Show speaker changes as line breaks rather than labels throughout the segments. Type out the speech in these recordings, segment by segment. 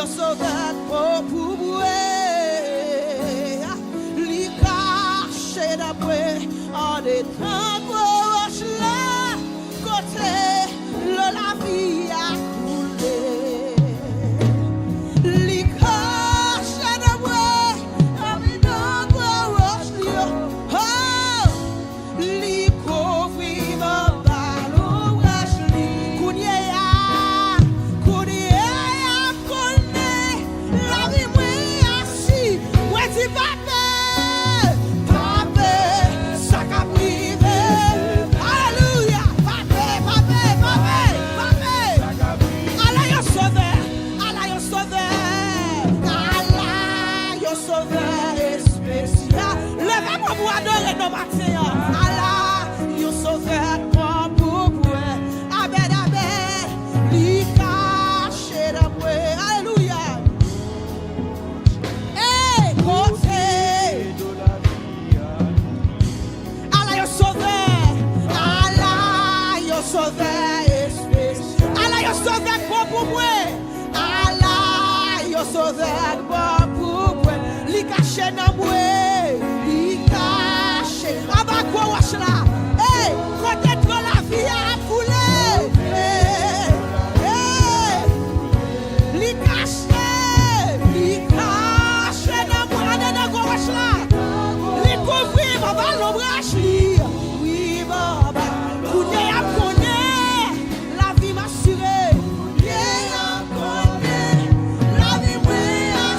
yo sauveur pour li caché d'après en étant proche là côté la vie a coulé li caché d'après en étant proche oh li couvri ma ballon li kounye la vie moi assis moi dis pape ça qu'a privé alléluia pape Allah yo sauveur Allah yo sauveur spécial levez-moi pour adorer nos matin Allah yo sauveur pour amen li caché d'après alléluia côté Allah yo sauveur Allah yo sauveur pour moi Allah yo sauveur pour moi li caché dans moi li caché aba quoi wash là côté trop la vie a coulé li caché dans moi dans quoi wash là li couvrir baba l'ombrage oui baba kounye a connaît la vie m'assurée la vie m'assurée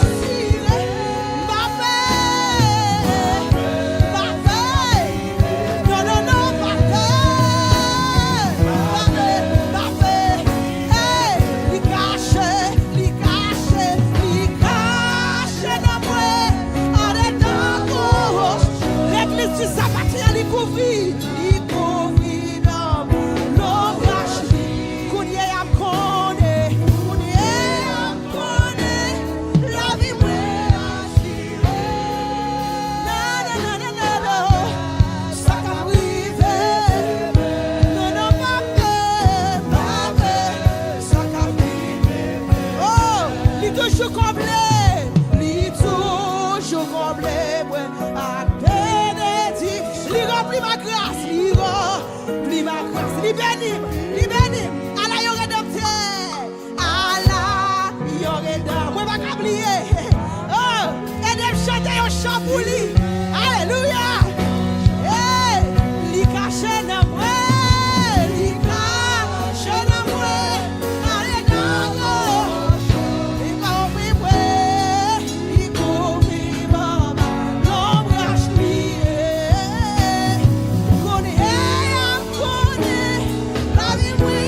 Li béni, Allah yo rédempteur, Allah yo rédempteur. Moi pas oublier. Oh, et de chanter un chant pour lui. Alléluia. Li caché dans moi, li caché dans moi. Allez dans moi. Li couvre moi, li couvre maman. L'ombrage lié. Connais la vie moi.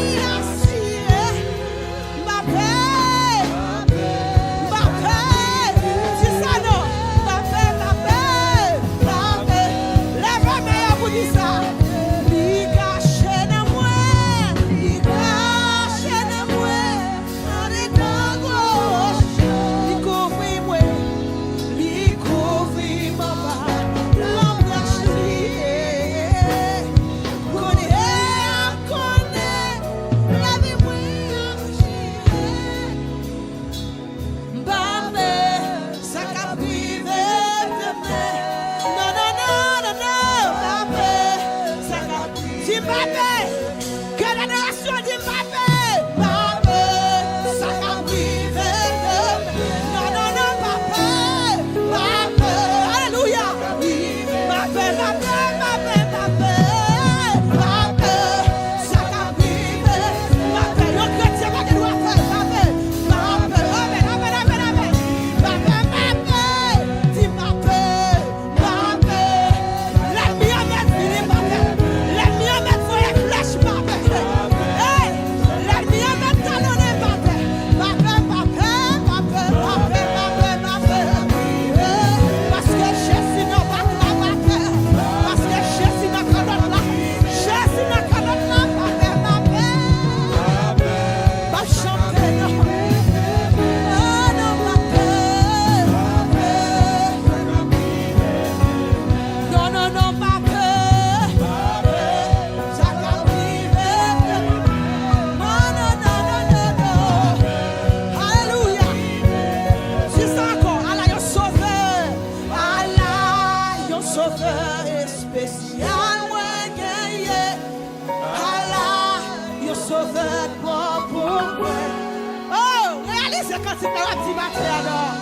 c'est quand tu peux petit matin alors.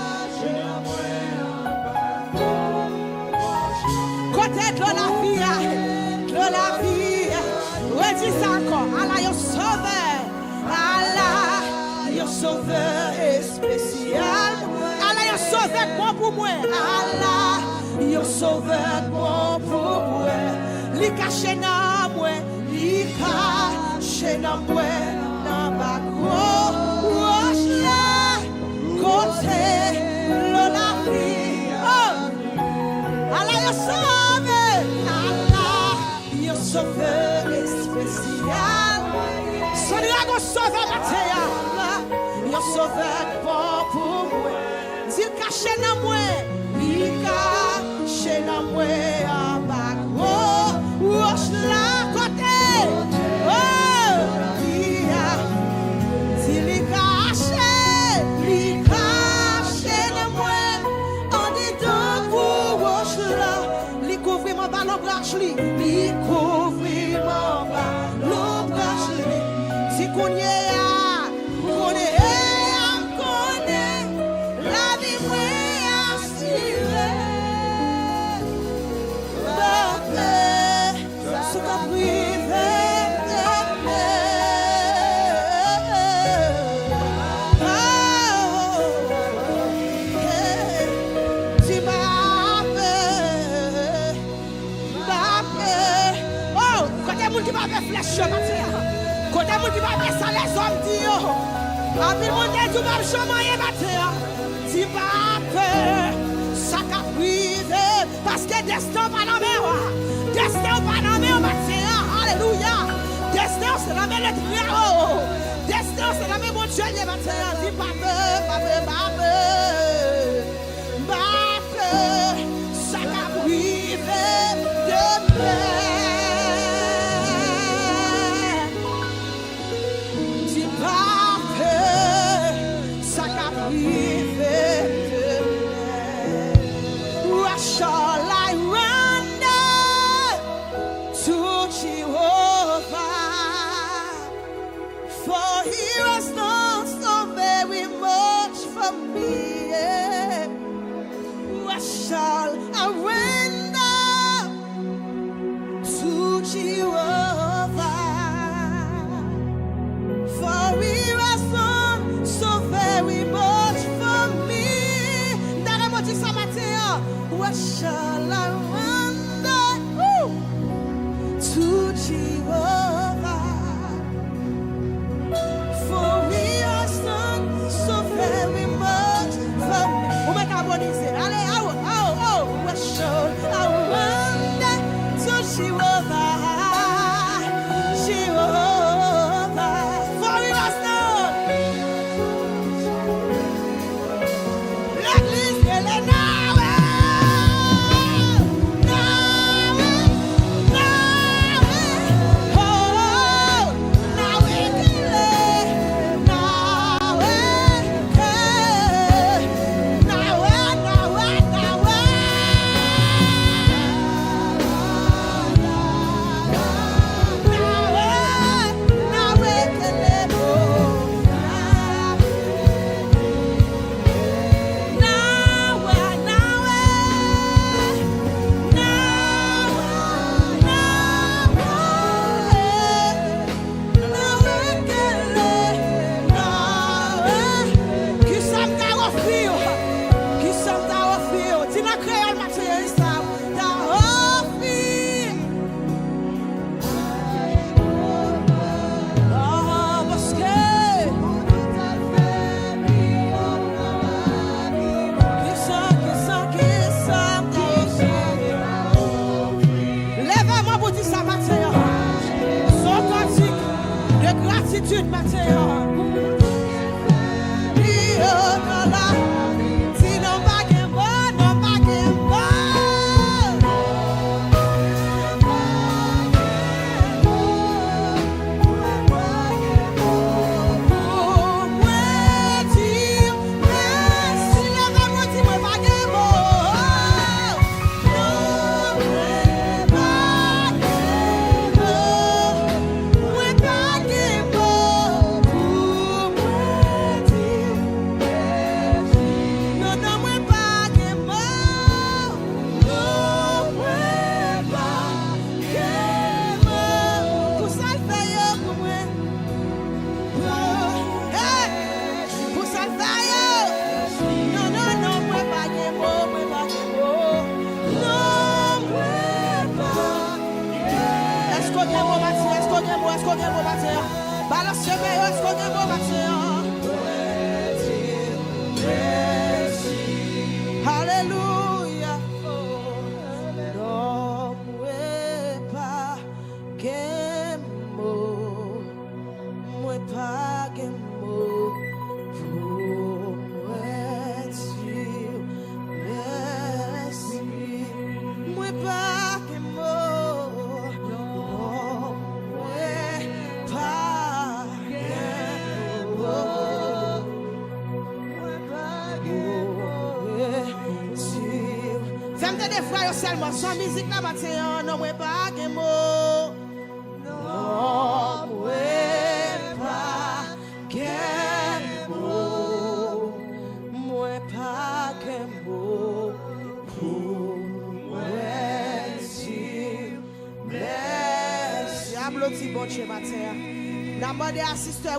Côté de la vie, redis ça encore. Allah, yo sauveur. Allah, yo sauveur spécial. Allah, yo sauveur bon pour moi. Allah, yo sauveur bon pour moi. Li caché dans moi, li caché dans moi. Dans ma roche là, côté de la vie. Oh, Allah, yo sauveur. Allah, yo sauveur spécial. Soniago sauveur matin. Yo sauveur bon pour moi. S'il caché dans moi, il caché dans moi. En bas, roche là, côté. Oh, s'il caché dans moi. On dit donc pour roche là. Il couvre mon ballon branche, il couvre mon ballon branche. Si qu'on y est, la vie est assurée. Ce qu'a privé tu m'appelles. Oh, quand il y a qui m'a fait flèche, quand il y a qui m'a fait ça, les hommes disent. Après mon Dieu, tu vas me chamailler matin. Tu vas peur, ça qu'a privé. Parce que destin pas dans mes rois. Destin pas dans mes matin. Alléluia. Destin, c'est la main de Dieu. Destin, c'est la main de mon Dieu matin. Tu vas peur, pas peur. Ça qu'a privé de paix. Tu vas peur. Ça qu'a privé de paix. What shall I render to Jehovah? For he has done so very much for me. What shall I render to Jehovah? For he has done so very much for me. Daremo dit ça matin. What shall I render to Jehovah? For he has done so very much for me. Vous mettez à bonniser. Allez, oh. What shall I render to Jehovah? For he has done. L'église, elle est gratitude matin. matin. Balance mes yeux, est-ce qu'on est bon matin? Alléluia. Non, pas que moi pas que pour moi dire merci. Moi pas que des frères seulement sans musique la matin, non moi pas que mot. Non moi pas que mot. Moi pas que mot pour moi dire merci. Applaudis bon Dieu matin. N'a demandé à sister